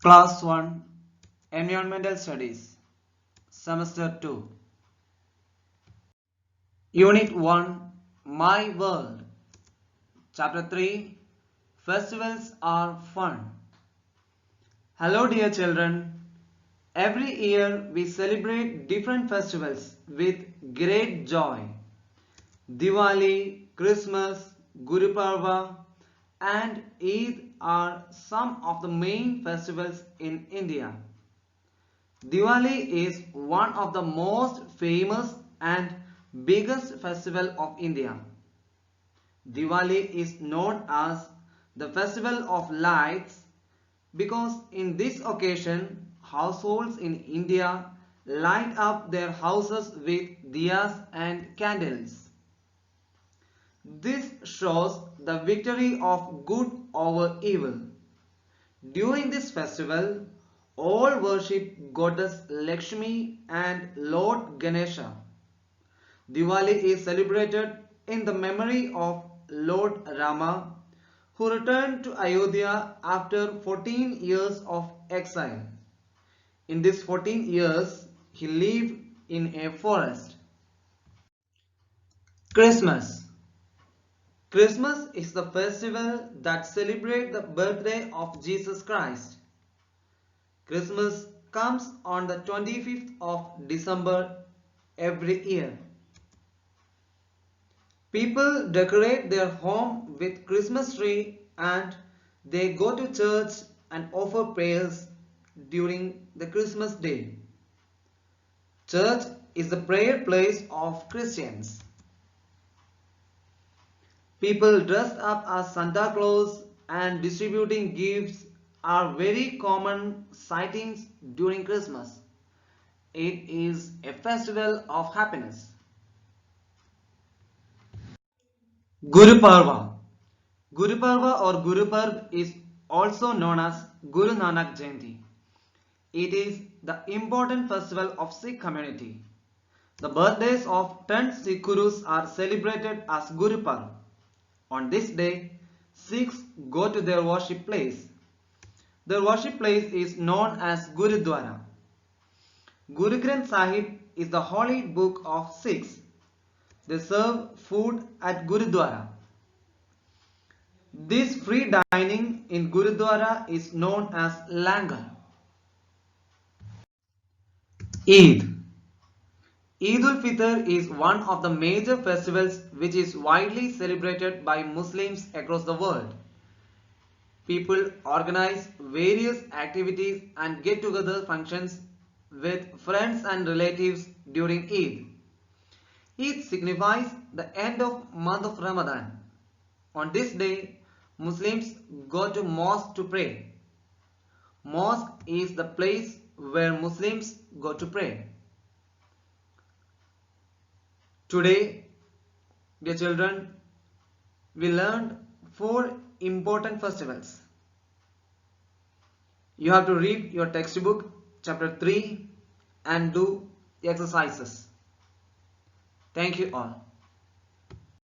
Class 1 Environmental Studies Semester 2 Unit 1 My World Chapter 3 Festivals are fun. Hello dear children. Every year we celebrate different festivals with great joy. Diwali, Christmas, Guru Parva and Eid are some of the main festivals in India. Diwali is one of the most famous and biggest festival of India. Diwali is known as the festival of lights because in this occasion households in India light up their houses with diyas and candles. This shows the victory of good over evil. During this festival, all worship goddess Lakshmi and Lord Ganesha. Diwali is celebrated in the memory of Lord Rama, who returned to Ayodhya after 14 years of exile. In these 14 years, he lived in a forest. Christmas. Christmas is the festival that celebrates the birthday of Jesus Christ. Christmas comes on the 25th of December every year. People decorate their home with Christmas tree and they go to church and offer prayers during the Christmas day. Church is the prayer place of Christians. People dressed up as Santa Claus and distributing gifts are very common sightings during Christmas. It is a festival of happiness. Guru Parva. Guru Parva or Guru Parv is also known as Guru Nanak Jayanti. It is the important festival of Sikh community. The birthdays of 10 Sikh Gurus are celebrated as Guru Parv. On this day, Sikhs go to their worship place. Their worship place is known as Gurudwara. Guru Granth Sahib is the holy book of Sikhs. They serve food at Gurudwara. This free dining in Gurudwara is known as langar. Eid. Eid ul-Fitr is one of the major festivals which is widely celebrated by Muslims across the world. People organize various activities and get-together functions with friends and relatives during Eid. Eid signifies the end of month of Ramadan. On this day, Muslims go to mosque to pray. Mosque is the place where Muslims go to pray. Today, dear children, we learned 4 important festivals. You have to read your textbook, chapter 3, and do the exercises. Thank you all.